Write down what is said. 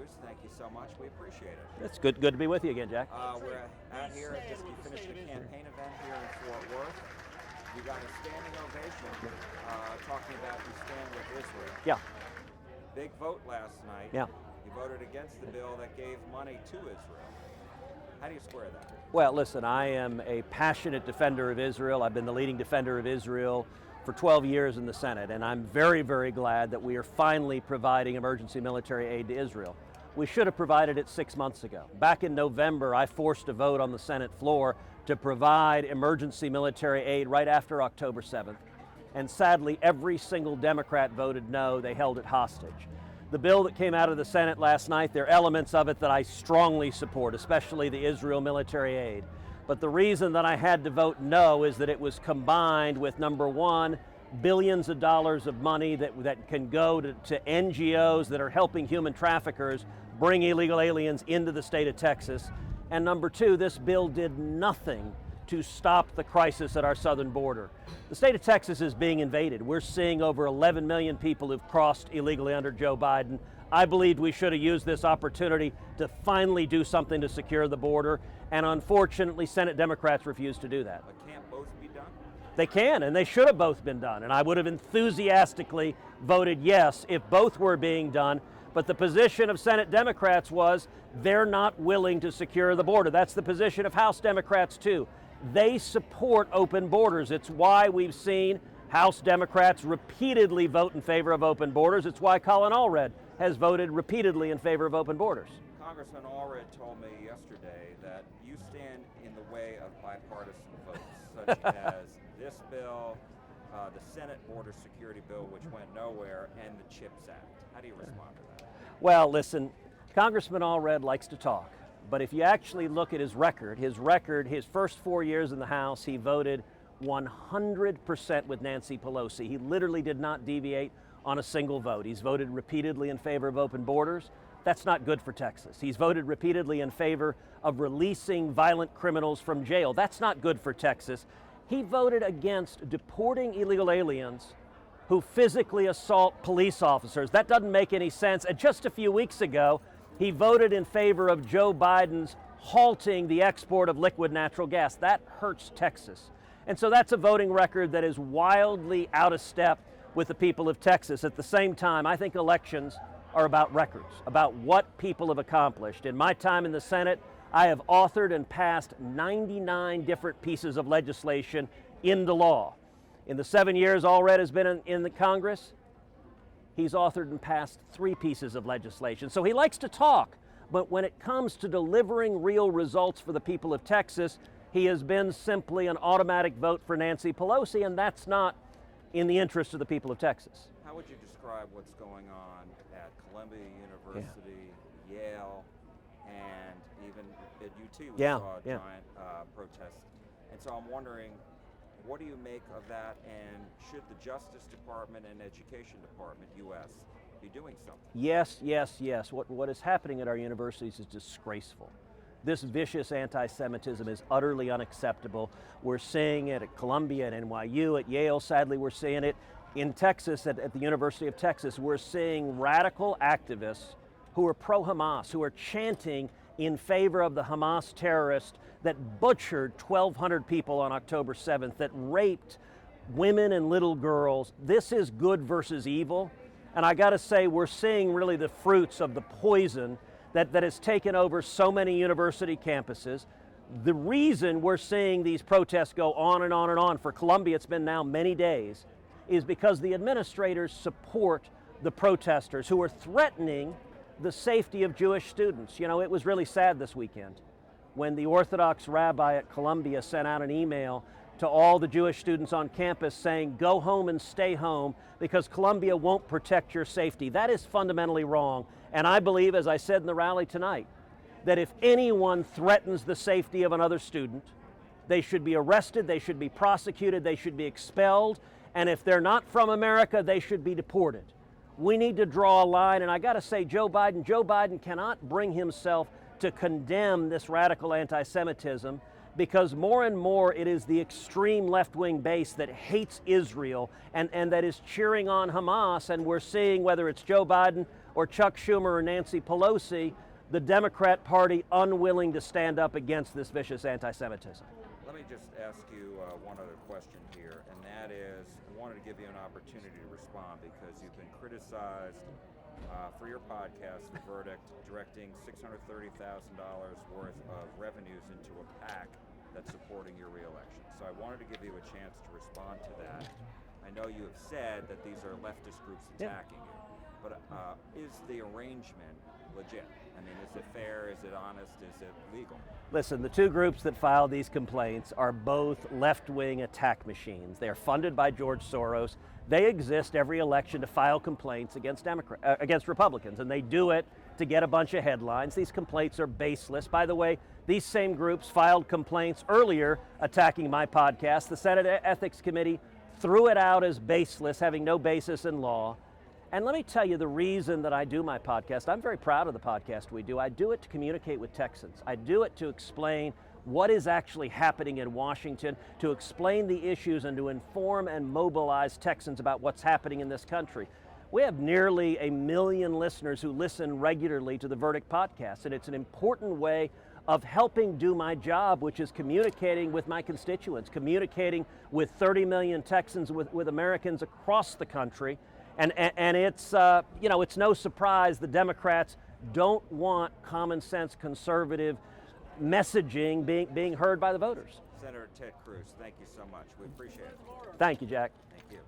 Cruz, thank you so much. We appreciate it. It's good to be with you again, Jack. We're out here at you finished a campaign event here in Fort Worth. You got a standing ovation talking about you stand with Israel. Yeah. Big vote last night. Yeah. You voted against the bill that gave money to Israel. How do you square that? Well, listen, I am a passionate defender of Israel. I've been the leading defender of Israel for 12 years in the Senate, and I'm very, very glad that we are finally providing emergency military aid to Israel. We should have provided it 6 months ago. Back in November, I forced a vote on the Senate floor to provide emergency military aid right after October 7th. And sadly, every single Democrat voted no. They held it hostage. The bill that came out of the Senate last night, there are elements of it that I strongly support, especially the Israel military aid. But the reason that I had to vote no is that it was combined with, number one, billions of dollars of money that can go to NGOs that are helping human traffickers bring illegal aliens into the state of Texas. And number two, this bill did nothing to stop the crisis at our southern border. The state of Texas is being invaded. We're seeing over 11 million people who've crossed illegally under Joe Biden. I believed we should have used this opportunity to finally do something to secure the border, and unfortunately, Senate Democrats refuse to do that. But can't both be done? They can, and they should have both been done, and I would have enthusiastically voted yes if both were being done, but the position of Senate Democrats was they're not willing to secure the border. That's the position of House Democrats too. They support open borders. It's why we've seen House Democrats repeatedly vote in favor of open borders. It's why Colin Allred has voted repeatedly in favor of open borders. Congressman Allred told me yesterday that you stand in the way of bipartisan votes, such as this bill, the Senate border security bill, which went nowhere, and the CHIPS Act. How do you respond to that? Well, listen, Congressman Allred likes to talk, but if you actually look at his his first 4 years in the House, he voted 100% with Nancy Pelosi. He literally did not deviate on a single vote. He's voted repeatedly in favor of open borders. That's not good for Texas. He's voted repeatedly in favor of releasing violent criminals from jail. That's not good for Texas. He voted against deporting illegal aliens who physically assault police officers. That doesn't make any sense. And just a few weeks ago, he voted in favor of Joe Biden's halting the export of liquid natural gas. That hurts Texas. And so that's a voting record that is wildly out of step with the people of Texas. At the same time, I think elections are about records, about what people have accomplished. In my time in the Senate, I have authored and passed 99 different pieces of legislation into law. In the 7 years Allred has been in the Congress, he's authored and passed 3 pieces of legislation. So he likes to talk, but when it comes to delivering real results for the people of Texas, he has been simply an automatic vote for Nancy Pelosi, and that's not in the interest of the people of Texas. How would you describe what's going on at Columbia University, Yale, and even at UT we saw a giant protest? And so I'm wondering, what do you make of that, and should the Justice Department and Education Department, U.S., be doing something? Yes, yes, yes. What is happening at our universities is disgraceful. This vicious anti-Semitism is utterly unacceptable. We're seeing it at Columbia and NYU, at Yale. Sadly, we're seeing it in Texas, at the University of Texas. We're seeing radical activists who are pro-Hamas, who are chanting in favor of the Hamas terrorists that butchered 1,200 people on October 7th, that raped women and little girls. This is good versus evil. And I got to say, we're seeing really the fruits of the poison that has taken over so many university campuses. The reason we're seeing these protests go on and on and on, for Columbia it's been now many days, is because the administrators support the protesters who are threatening the safety of Jewish students. You know, it was really sad this weekend when the Orthodox rabbi at Columbia sent out an email to all the Jewish students on campus saying, go home and stay home because Columbia won't protect your safety. That is fundamentally wrong. And I believe, as I said in the rally tonight, that if anyone threatens the safety of another student, they should be arrested, they should be prosecuted, they should be expelled, and if they're not from America, they should be deported. We need to draw a line, and I gotta say, Joe Biden cannot bring himself to condemn this radical anti-Semitism, because more and more it is the extreme left-wing base that hates Israel and that is cheering on Hamas, and we're seeing, whether it's Joe Biden or Chuck Schumer or Nancy Pelosi, the Democrat Party unwilling to stand up against this vicious anti-Semitism. Let me just ask you one other question here, and that is, I wanted to give you an opportunity to respond because you've been criticized for your podcast, The Verdict, directing $630,000 worth of revenues into a PAC that's supporting your reelection. So I wanted to give you a chance to respond to that. I know you have said that these are leftist groups attacking you, but is the arrangement legit? I mean, is it fair? Is it honest? Is it legal? Listen, the two groups that filed these complaints are both left-wing attack machines. They are funded by George Soros. They exist every election to file complaints against Republicans, and they do it to get a bunch of headlines. These complaints are baseless. By the way, these same groups filed complaints earlier attacking my podcast. The Senate Ethics Committee threw it out as baseless, having no basis in law. And let me tell you the reason that I do my podcast. I'm very proud of the podcast we do. I do it to communicate with Texans. I do it to explain what is actually happening in Washington, to explain the issues and to inform and mobilize Texans about what's happening in this country. We have nearly 1 million listeners who listen regularly to the Verdict podcast, and it's an important way of helping do my job, which is communicating with my constituents, communicating with 30 million Texans, with Americans across the country. And it's, it's no surprise the Democrats don't want common sense conservative messaging being heard by the voters. Senator Ted Cruz, thank you so much. We appreciate it. Thank you, Jack. Thank you.